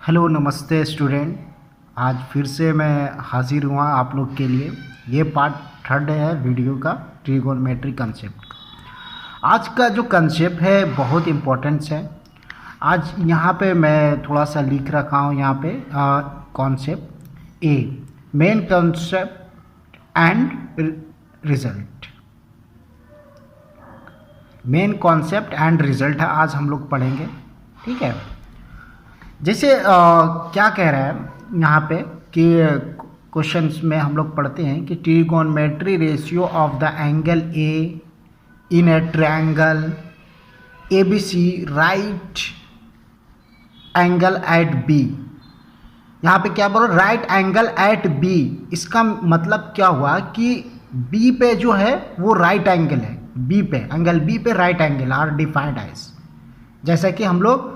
Hello नमस्ते student. आज फिर से मैं हाजिर हुआ आप लोग के लिए। ये पार्ट थर्ड है वीडियो का ट्रिगोनोमेट्री कंसेप्ट का। आज का जो कंसेप्ट है बहुत इम्पोर्टेंट है। आज यहाँ पे मैं थोड़ा सा लिख रखा हूँ यहाँ पे concept A, main concept and result. Main concept and result है आज हम लोग पढ़ेंगे। ठीक है, जैसे क्या कह रहा है यहाँ पे कि क्वेश्चंस में हम लोग पढ़ते हैं कि trigonometry ratio of the angle A in a triangle A B C right angle at B. यहाँ पे क्या बोलो, राइट एंगल एट बी। इसका मतलब क्या हुआ कि बी पे जो है वो राइट एंगल है, बी पे एंगल बी पे right angle are defined as, जैसा कि हम लोग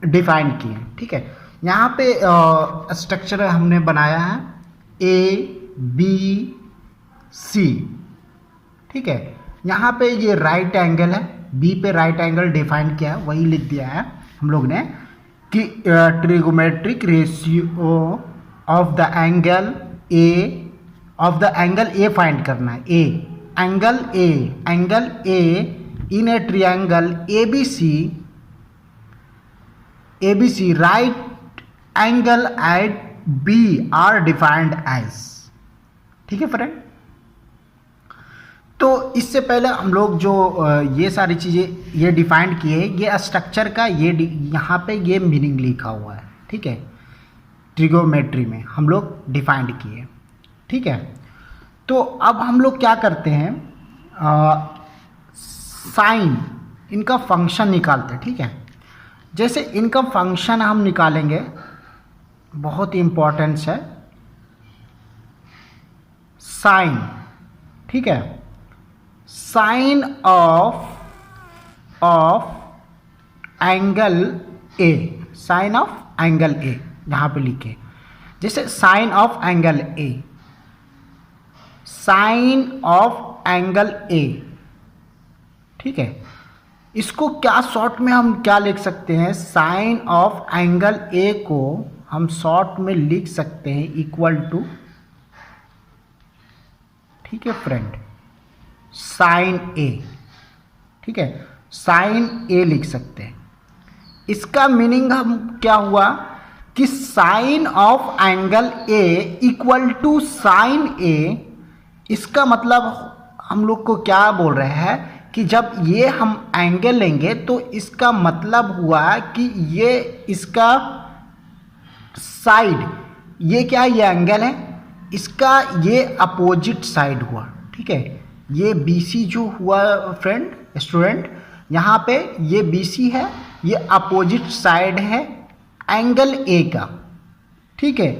डिफाइन किए। ठीक है, यहाँ पे स्ट्रक्चर हमने बनाया है ए बी सी। ठीक है, यहाँ पे ये राइट एंगल है, बी पे राइट एंगल डिफाइन किया है, वही लिख दिया है हम लोग ने कि trigonometric ratio of the angle A find करना है। Angle A in a triangle ABC right angle at B are defined as. ठीक है फ्रेंड, तो इससे पहले हम लोग जो ये सारी चीज़ें ये डिफाइन किए, ये स्ट्रक्चर का ये यहाँ पे ये मीनिंग लिखा हुआ है। ठीक है, ट्रिगोनोमेट्री में हम लोग डिफाइंड किए। ठीक है, तो अब हम लोग क्या करते हैं, साइन इनका फंक्शन निकालते हैं। ठीक है, जैसे इनका फंक्शन हम निकालेंगे, बहुत इम्पोर्टेंस है साइन। ठीक है, sine of angle A, sine of angle A यहाँ पे लिखे। जैसे sine of angle A, sine of angle A. ठीक है, इसको क्या शॉर्ट में हम क्या लिख सकते हैं, साइन ऑफ एंगल ए को हम शॉर्ट में लिख सकते हैं इक्वल टू, ठीक है फ्रेंड, साइन ए। ठीक है, साइन ए लिख सकते हैं। इसका मीनिंग हम क्या हुआ कि sine of angle A equal to sine A. इसका मतलब हम लोग को क्या बोल रहे हैं कि जब ये हम एंगल लेंगे तो इसका मतलब हुआ कि ये इसका साइड, ये क्या ये एंगल है, इसका ये अपोजिट साइड हुआ। ठीक है, ये BC जो हुआ फ्रेंड स्टूडेंट, यहाँ पे ये BC है, ये अपोजिट साइड है एंगल A का। ठीक है,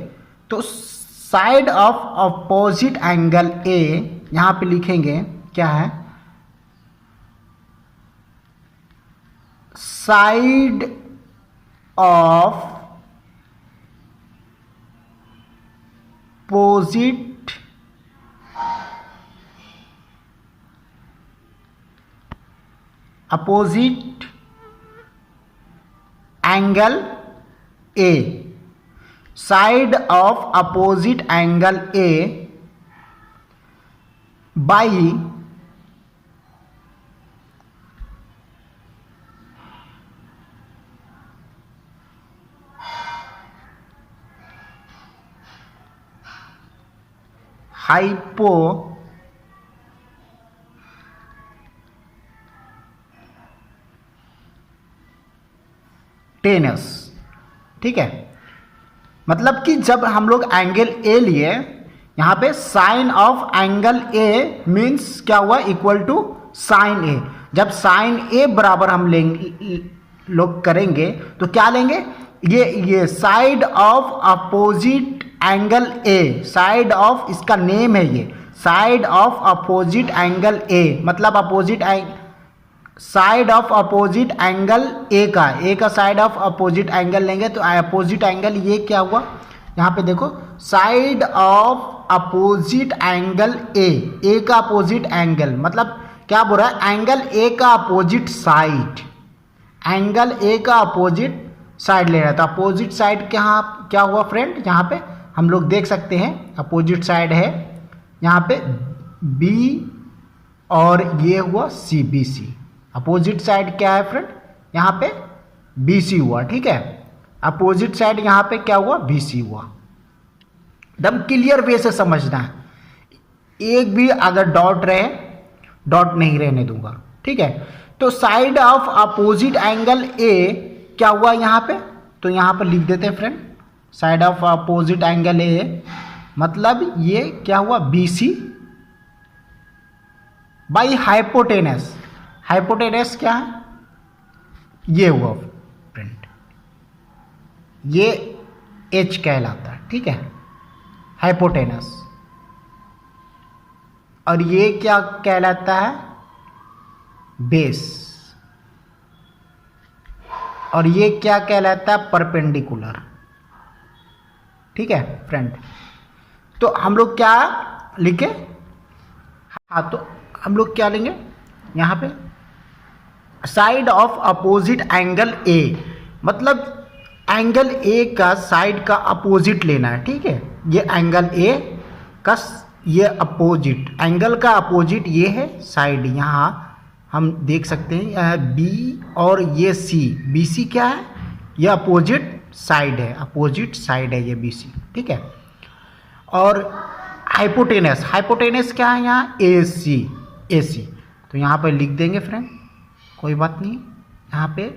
तो side of opposite angle A यहाँ पे लिखेंगे क्या है, side of opposite angle A, side of opposite angle A by hypotenuse. ठीक है, मतलब कि जब हम लोग एंगल ए लिए, यहाँ पे sine of angle A means क्या हुआ, इक्वल टू साइन ए। जब साइन ए बराबर हम लेंगे लोग करेंगे तो क्या लेंगे, ये side of opposite angle A, side of इसका नेम है, ये side of opposite angle A, मतलब opposite side of opposite angle A का साइड ऑफ अपोजिट एंगल लेंगे तो अपोजिट एंगल ये क्या हुआ, यहाँ पे देखो side of opposite angle A का अपोजिट एंगल, मतलब क्या बोल रहा है, एंगल ए का अपोजिट साइड, एंगल ए का अपोजिट साइड ले रहा है। तो अपोजिट साइड क्या हुआ फ्रेंड, यहाँ पे हम लोग देख सकते हैं अपोजिट साइड है यहाँ पे बी और ये हुआ सी, बी सी। अपोजिट साइड क्या है फ्रेंड, यहाँ पे बी सी हुआ, ठीक है। अपोजिट साइड यहाँ पे क्या हुआ, बी सी हुआ। एकदम क्लियर वे से समझना है, एक भी अगर डॉट रहे, डॉट नहीं रहने दूंगा, ठीक है। तो side of opposite angle A क्या हुआ यहाँ पे, तो यहाँ पर लिख देते हैं friend, side of opposite angle A मतलब ये क्या हुआ, B C by hypotenuse. Hypotenuse क्या है, ये हुआ फ्रेंड, ये एच कहलाता है, ठीक है, हाइपोटेनस। और ये क्या कहलाता है, बेस। और ये क्या कहलाता है, परपेंडिकुलर, ठीक है फ्रेंड। तो हम लोग क्या लिखे, हाँ तो हम लोग क्या लेंगे यहाँ पे, side of opposite angle A, मतलब एंगल ए का साइड का अपोजिट लेना है, ठीक है। ये एंगल ए का ये अपोजिट, एंगल का अपोजिट ये है साइड, यहाँ हम देख सकते हैं बी और ये सी, बी सी क्या है, ये अपोजिट साइड है, अपोजिट साइड है ये बी सी, ठीक है। और हाइपोटेनस, हाइपोटेनस क्या है यहाँ, ए सी, ए सी। तो यहाँ पे लिख देंगे फ्रेंड, कोई बात नहीं, यहाँ पे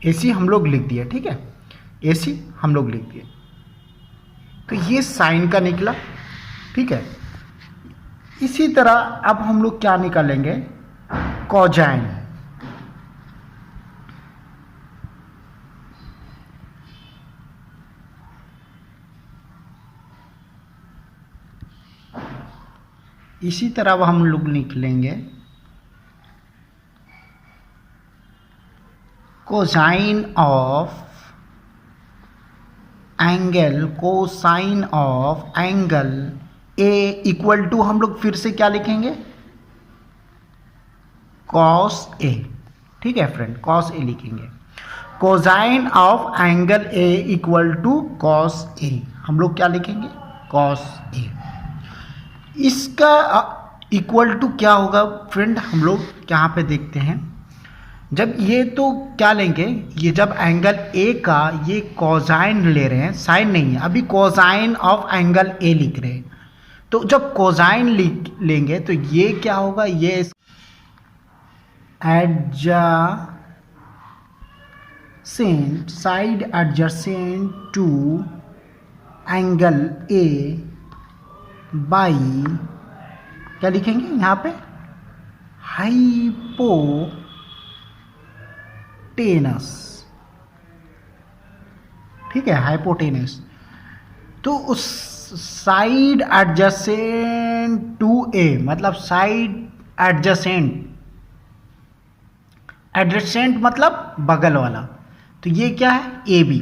एसी हम लोग लिख दिए, ठीक है, एसी हम लोग लिख दिए। तो ये साइन का निकला, ठीक है। इसी तरह अब हम लोग क्या निकालेंगे, कोजाइन। इसी तरह अब हम लोग निकलेंगे cosine of angle, cosine of angle A equal to, हम लोग फिर से क्या लिखेंगे, कॉस ए, ठीक है फ्रेंड, कॉस ए लिखेंगे। Cosine of angle A equal to cos A, हम लोग क्या लिखेंगे, कॉस ए। इसका इक्वल टू क्या होगा फ्रेंड, हम लोग यहाँ पे देखते हैं, जब ये तो क्या लेंगे, ये जब एंगल ए का ये कोसाइन ले रहे हैं, साइन नहीं है, अभी कोसाइन ऑफ एंगल ए लिख रहे हैं। तो जब कोसाइन लेंगे तो ये क्या होगा, ये adjacent, side adjacent to angle A by क्या लिखेंगे यहाँ पे, हाइपोटेनस, ठीक है, हाइपोटेनस। तो उस साइड एडजसेंट टू ए मतलब साइड एडजसेंट, एडजसेंट मतलब बगल वाला, तो ये क्या है, ए बी,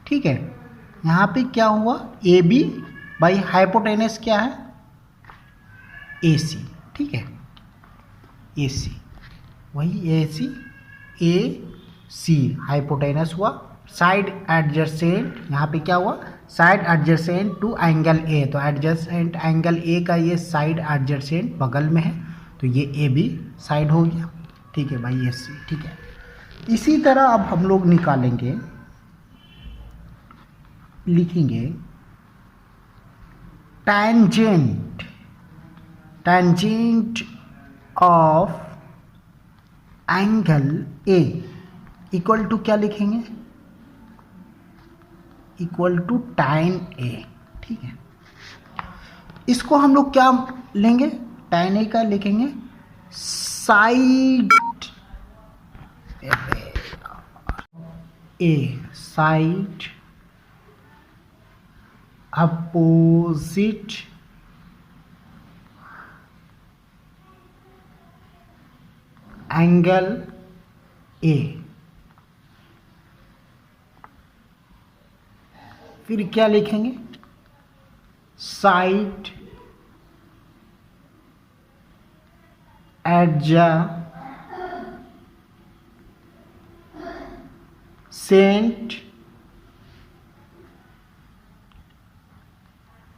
ठीक है। यहाँ पे क्या हुआ, ए बी बाई हाइपोटेनस क्या है, ए सी, ठीक है, ए सी, वही A C, A C hypotenuse हुआ। साइड एडजसेंट, यहाँ पे क्या हुआ, side adjacent to angle A, तो एडजसेंट एंगल ए का ये साइड एडजसेंट बगल में है, तो ये ए बी साइड हो गया, ठीक है भाई, ए सी, ठीक है। इसी तरह अब हम लोग निकालेंगे, लिखेंगे tangent, tangent of angle A equal to क्या लिखेंगे, इक्वल टू tan ए, ठीक है। इसको हम लोग क्या लेंगे, tan ए का लिखेंगे side A, side opposite angle A, फिर क्या लिखेंगे, side adjacent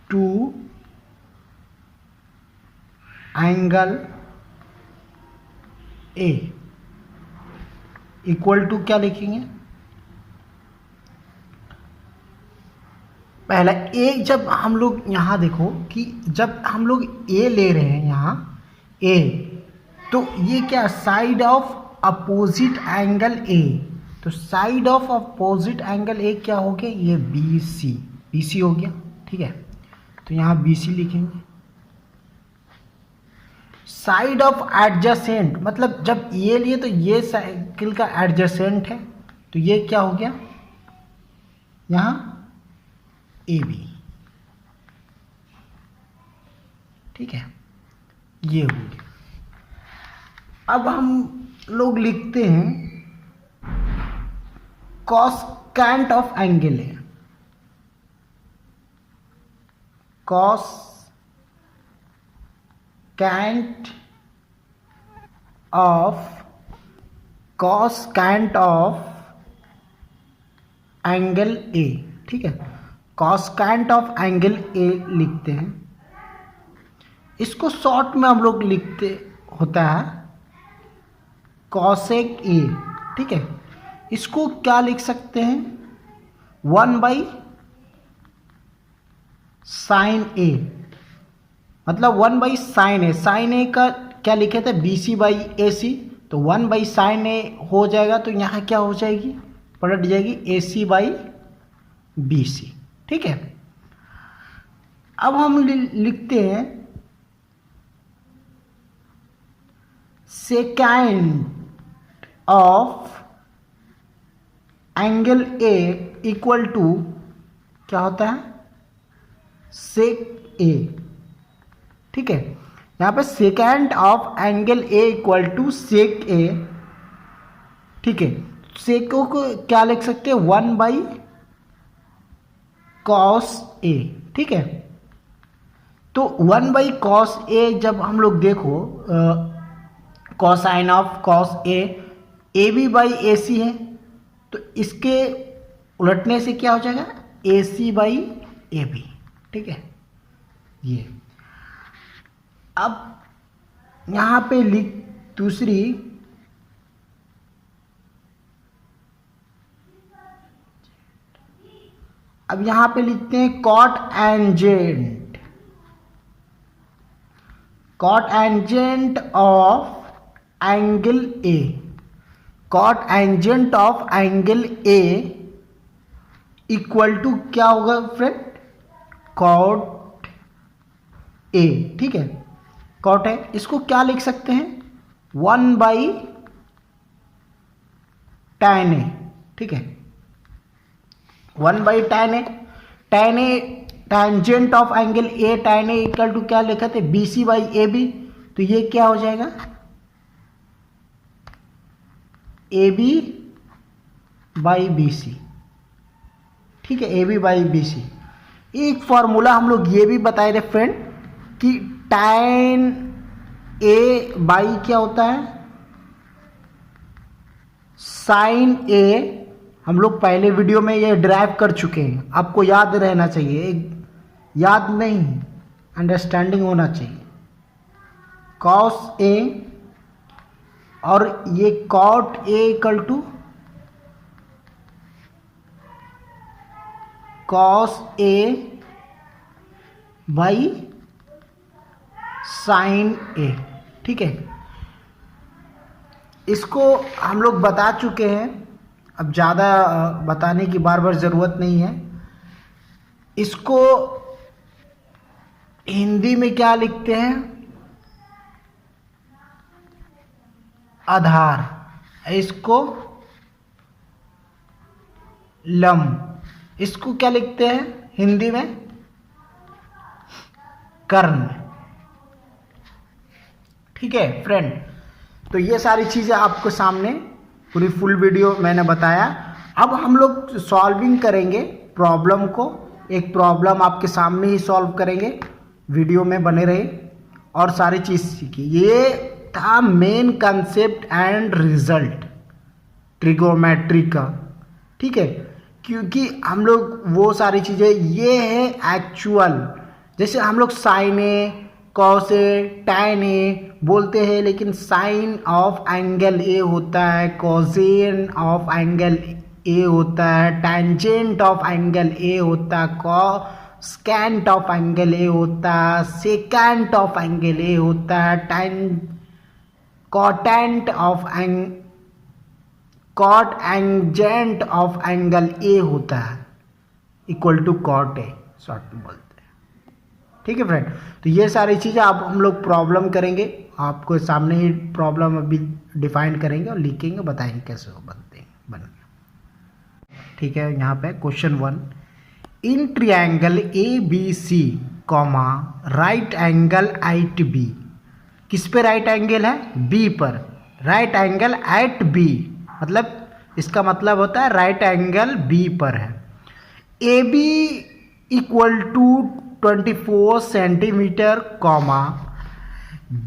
to angle A equal to क्या लिखेंगे, पहला ए। जब हम लोग यहाँ देखो कि जब हम लोग ए ले रहे हैं यहाँ ए, तो ये क्या side of opposite angle A, तो side of opposite angle A क्या हो गया, ये बी सी हो गया। ठीक है, तो यहाँ बी सी लिखेंगे। साइड ऑफ एडजेसेंट मतलब जब ये लिए तो ये साइकिल का एडजेसेंट है, तो ये क्या हो गया यहाँ ए बी। ठीक है, ये हो गया। अब हम लोग लिखते हैं कॉसकैंट ऑफ एंगल है, कॉसकैंट ऑफ एंगल ए। ठीक है, कॉसकैंट ऑफ एंगल ए लिखते हैं। इसको शॉर्ट में हम लोग लिखते होता है कॉसेक ए। ठीक है, इसको क्या लिख सकते हैं 1/sin ए, मतलब 1/sin ए। साइन ए का क्या लिखे थे BC/AC, तो 1/sin ए हो जाएगा, तो यहाँ क्या हो जाएगी, पलट जाएगी AC/BC। ठीक है, अब हम लिखते हैं secant of angle A equal to क्या होता है सेक ए। ठीक है, यहाँ पे secant of angle A equal to sec A. ठीक है, सेक को क्या लिख सकते हैं 1/cos ए। ठीक है, तो 1/cos ए जब हम लोग देखो cosine of cos A AB/AC है, तो इसके उलटने से क्या हो जाएगा AC/AB। ठीक है, ये अब यहाँ पे लिख दूसरी अब यहाँ पे लिखते हैं cotangent of angle A. Cotangent of angle A equal to क्या होगा फ्रेंड कॉट ए। ठीक है, कॉट है, इसको क्या लिख सकते हैं 1/tan ए। ठीक है, 1/tan A. tan A tangent of angle A, tan A equal to क्या लिखा थे BC/AB, तो ये क्या हो जाएगा AB/BC। ठीक है, AB/BC। एक फॉर्मूला हम लोग ये भी बताए थे फ्रेंड कि tan A बाई क्या होता है sin A। हम लोग पहले वीडियो में ये ड्राइव कर चुके हैं, आपको याद रहना चाहिए, याद नहीं अंडरस्टैंडिंग होना चाहिए। cos A और ये cot A equal to cos A by sin A। ठीक है, इसको हम लोग बता चुके हैं, अब ज़्यादा बताने की बार बार ज़रूरत नहीं है। इसको हिंदी में क्या लिखते हैं आधार, इसको लंब, इसको क्या लिखते हैं हिंदी में कर्ण। ठीक है फ्रेंड, तो ये सारी चीज़ें आपको सामने पूरी फुल वीडियो मैंने बताया। अब हम लोग सॉल्विंग करेंगे प्रॉब्लम को, एक प्रॉब्लम आपके सामने ही सॉल्व करेंगे, वीडियो में बने रहे और सारी चीज़ सीखिए। ये था main concept and result trigonometry का, ठीक है, क्योंकि हम लोग वो सारी चीज़ें, ये है एक्चुअल। जैसे हम लोग sign A, cos A, tan A बोलते हैं, लेकिन साइन ऑफ एंगल ए होता है, कॉसेन ऑफ एंगल ए होता है, टेंजेंट ऑफ एंगल ए होता है, कॉस्केंट ऑफ एंगल ए होता है, सेकेंट ऑफ एंगल ए होता है, cotangent of cotangent of angle A होता है, equal to cot A short में बोलते हैं, ठीक है फ्रेंड। तो ये सारी चीज़ें आप हम लोग प्रॉब्लम करेंगे, आपको सामने ही प्रॉब्लम अभी डिफाइन करेंगे और लिखेंगे, बताएंगे कैसे वो बनते हैं बन गया, ठीक है। यहाँ पे question 1, in triangle A B C comma right angle at B, किस पे राइट एंगल है? बी पर, राइट एंगल एट बी, मतलब इसका मतलब होता है राइट एंगल बी पर है। A B equal to 24 centimetre comma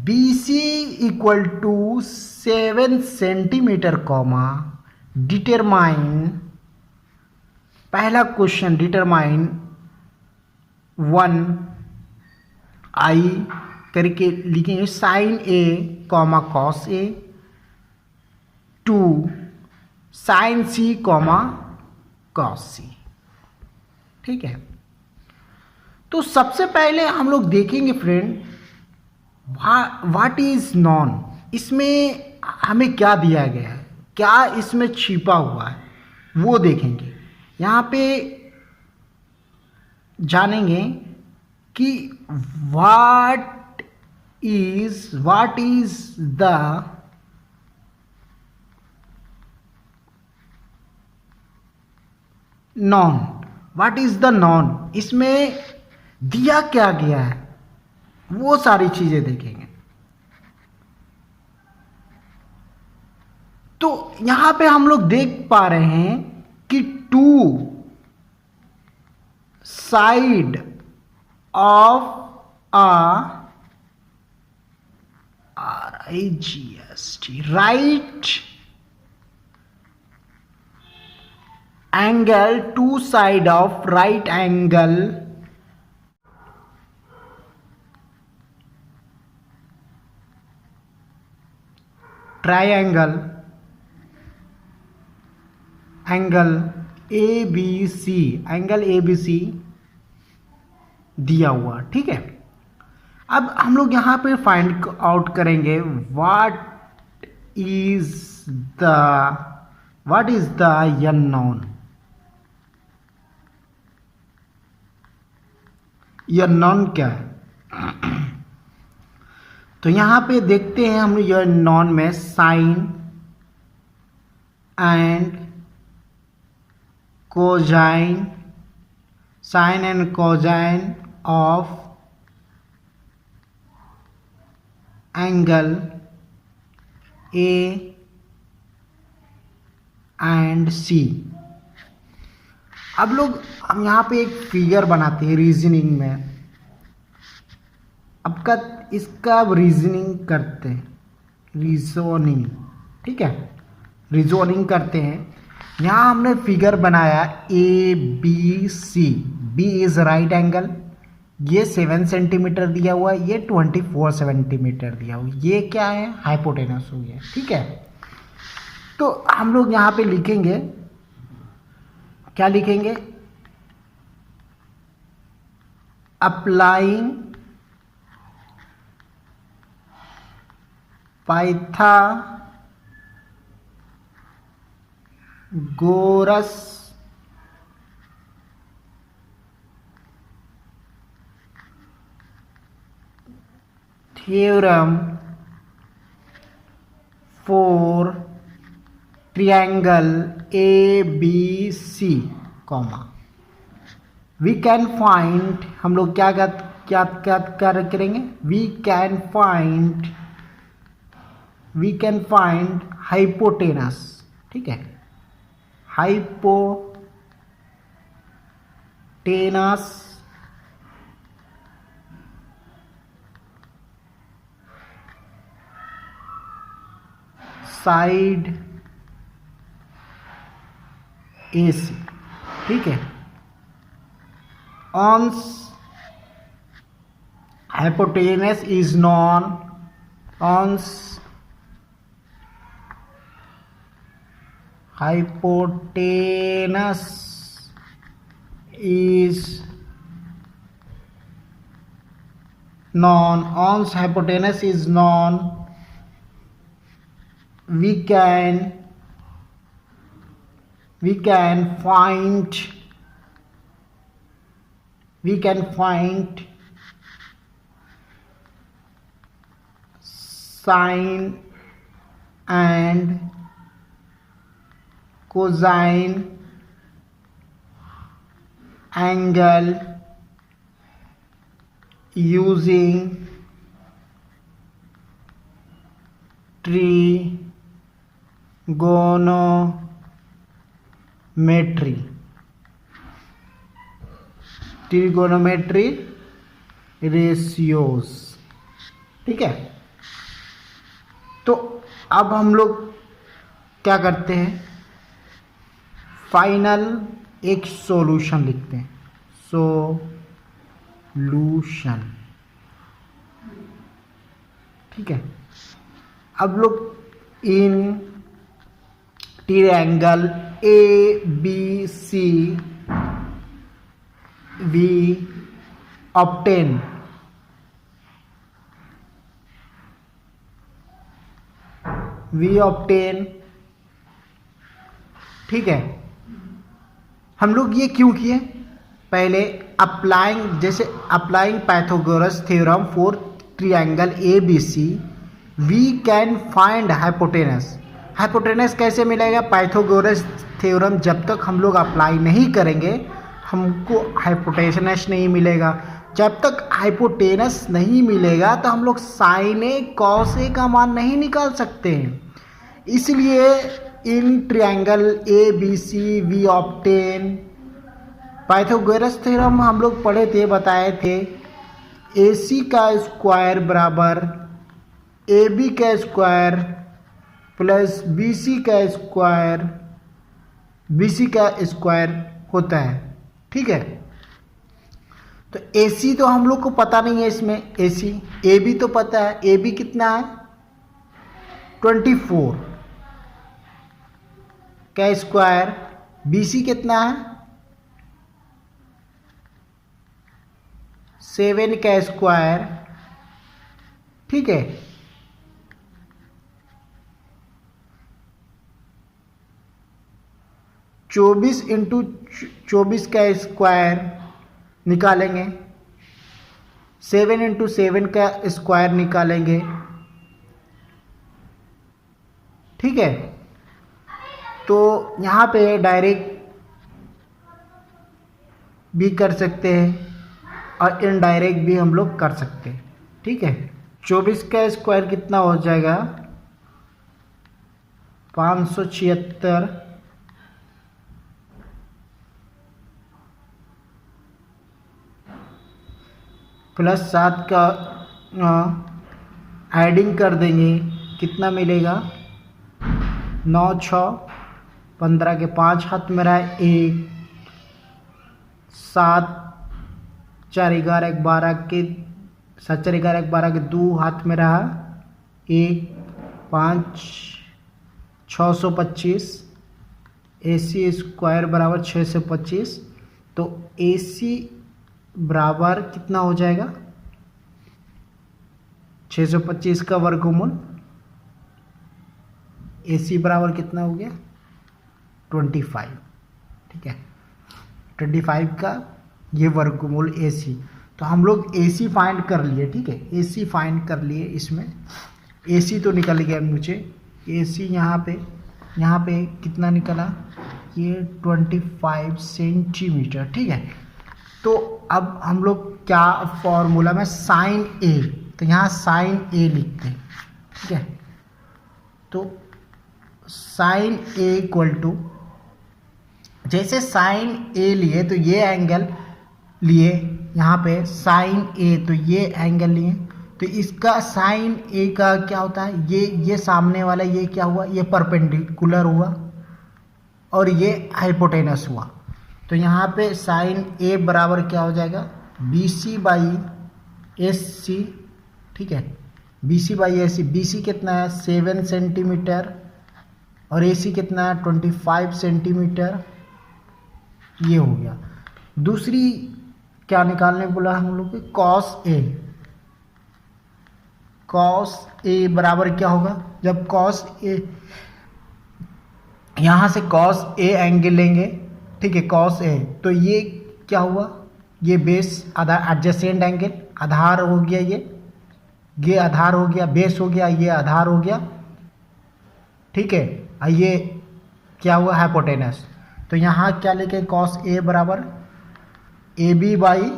B C equal to 7 centimetre comma determine, पहला क्वेश्चन डिटरमाइन 1 आई करके लिखेंगे sine A comma cos A, 2 sine C comma cos C, ठीक है। तो सबसे पहले हम लोग देखेंगे फ्रेंड व्हाट इज नॉन, इसमें हमें क्या दिया गया है, क्या इसमें छिपा हुआ है, वो देखेंगे। यहाँ पे जानेंगे कि what is the non, what is the non, इसमें दिया क्या गया है, वो सारी चीजें देखेंगे। तो यहां पे हम लोग देख पा रहे हैं कि 2 side of RIGST right angle, 2 side of right angle triangle angle ABC, angle ABC दिया हुआ, ठीक है। अब हम लोग यहां पे फाइंड आउट करेंगे व्हाट इज द अननोन, ये अननोन क्या है। तो यहां पे देखते हैं हम ये नॉन में sine and cosine, sine and cosine of angle A and C. अब लोग हम यहाँ पे एक फिगर बनाते हैं रीजनिंग में, अब का इसका रीजनिंग करते हैं, रीजनिंग, ठीक है, रीजनिंग करते हैं। यहाँ हमने फिगर बनाया ABC, B is right angle, ये 7 सेंटीमीटर दिया हुआ है, ये 24 सेंटीमीटर दिया हुआ है, ये क्या है? हाइपोटेनस हो गया, ठीक है। तो हम लोग यहाँ पे लिखेंगे, क्या लिखेंगे? Applying Pythagoras theorem for triangle ABC comma we can find, हम लोग क्या क्या क्या करेंगे? वी कैन फाइंड हाइपोटेनस, ठीक है, हाइपोटेनस साइड AC, ठीक है। ऑन्स हाइपोटेनस इज नॉन, ऑन्स hypotenuse is known, ons hypotenuse is known, we can find sine and cosine angle using trigonometry ratios, ठीक है। तो अब हम लोग क्या करते हैं, फाइनल एक सॉल्यूशन लिखते हैं, सॉल्यूशन, ठीक है। अब लोग इन ट्रायंगल ABC we obtain, ठीक है। हम लोग ये क्यों किए, पहले applying Pythagoras theorem for triangle ABC we can find hypotenuse कैसे मिलेगा, पाइथागोरस थ्योरम जब तक हम लोग अप्लाई नहीं करेंगे हमको हाइपोटेनस नहीं मिलेगा। जब तक हाइपोटेनस नहीं मिलेगा तो हम लोग साइन ए कॉस ए का मान नहीं निकाल सकते हैं। इसलिए in triangle ABC we obtain, Pythagoras theorem हम लोग पढ़े थे, बताए थे, AC का स्क्वायर बराबर AB का स्क्वायर प्लस BC का स्क्वायर होता है, ठीक है। तो AC तो हम लोग को पता नहीं है, इसमें AB तो पता है, AB कितना है 24 का स्क्वायर, BC कितना है 7 का स्क्वायर, ठीक है। 24 इंटू 24 का स्क्वायर निकालेंगे, 7 इंटू 7 का स्क्वायर निकालेंगे, ठीक है। तो यहाँ पे डायरेक्ट भी कर सकते हैं और इनडायरेक्ट भी हम लोग कर सकते हैं, ठीक है। 24 का स्क्वायर कितना हो जाएगा 576 प्लस 7 का एडिंग कर देंगे, कितना मिलेगा 9 6 15 के 5 हाथ में रहा 1, 7 4 11 12 के 7 4 11 12 के 2 हाथ में रहा 1 5 625, AC स्क्वायर बराबर 625। तो AC बराबर कितना हो जाएगा 625 का वर्गमूल, AC बराबर कितना हो गया 25, ठीक है। 25 का ये वर्गमूल AC। तो हम लोग AC फाइंड कर लिए, ठीक है, AC फाइंड कर लिए। इसमें AC तो निकल गया मुझे, AC यहाँ पे कितना निकला ये 25 सेंटीमीटर, ठीक है। तो अब हम लोग क्या फॉर्मूला में साइन A, तो यहाँ साइन A लिखते हैं, ठीक है। तो साइन A इक्वल टू, जैसे साइन A लिए तो ये एंगल लिए, यहाँ पे साइन A तो ये एंगल लिए, तो इसका साइन ए का क्या होता है, ये सामने वाला ये क्या हुआ, ये परपेंडिकुलर हुआ और ये हाइपोटेनस हुआ। तो यहाँ पे साइन ए बराबर क्या हो जाएगा, B C by S C, ठीक है, B C by S C. B C कितना है 7 सेंटीमीटर और ए सी कितना है 25 सेंटीमीटर, ये हो गया। दूसरी क्या निकालने बोला हम लोग को, कॉस ए। कॉस ए बराबर क्या होगा, जब कॉस ए, यहाँ से कॉस ए एंगल लेंगे, ठीक है, कॉस ए, तो ये क्या हुआ, ये बेस आधार एडजेसेंट एंगल, आधार हो गया, ये आधार हो गया, बेस हो गया, ये आधार हो गया, ठीक है, और ये क्या हुआ हाइपोटेनस। तो यहाँ क्या लेके कॉस ए बराबर A B by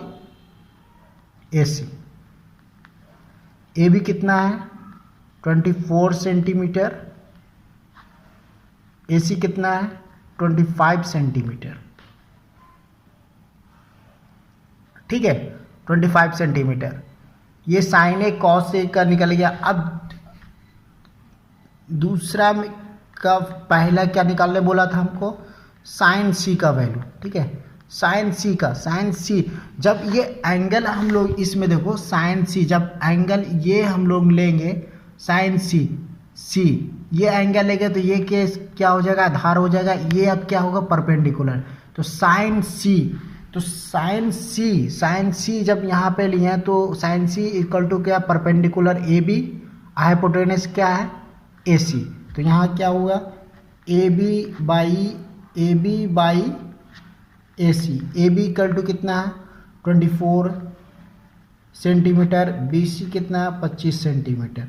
A C. A B कितना है 24 सेंटीमीटर, ए सी कितना है 25 सेंटीमीटर, ठीक है, 25 सेंटीमीटर। ये साइन ए कॉस ए का निकल गया। अब दूसरा का पहला क्या निकालने बोला था हमको, साइन सी का वैल्यू, ठीक है, साइन सी का, साइन सी जब ये एंगल हम लोग इसमें देखो, साइन सी जब एंगल ये हम लोग लेंगे, साइन सी, सी ये एंगल लेंगे तो ये केस क्या हो जाएगा, आधार हो जाएगा, ये अब क्या होगा परपेंडिकुलर। तो साइन सी, तो साइन सी, साइन सी जब यहाँ पे लिए हैं तो साइन सी इक्वल टू क्या, परपेंडिकुलर ए बी, हाइपोटेनस क्या है ए सी। तो यहाँ क्या हुआ A B by A C. A B equal to कितना है 24 सेंटीमीटर, बी सी कितना है 25 सेंटीमीटर।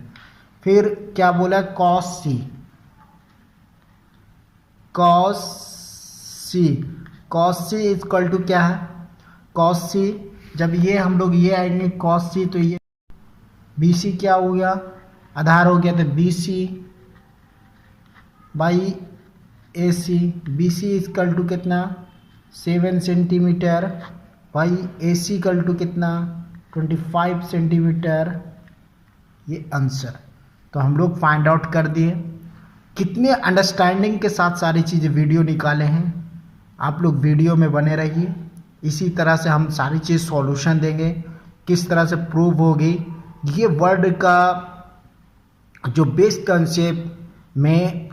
फिर क्या बोला cos C, cos C, cos C equal to क्या है, कॉस सी जब ये हम लोग ये आएंगे कॉस सी, तो ये बी सी क्या हो गया, आधार हो गया, तो B C by A C. B C equal to कितना 7 centimetre by A C equal to कितना 25 सेंटीमीटर, ये आंसर। तो हम लोग फाइंड आउट कर दिए। कितने अंडरस्टैंडिंग के साथ सारी चीज़ें वीडियो निकाले हैं। आप लोग वीडियो में बने रहिए, इसी तरह से हम सारी चीज़ सॉल्यूशन देंगे, किस तरह से प्रूव होगी। ये वर्ड का जो बेस्ट कंसेप्ट में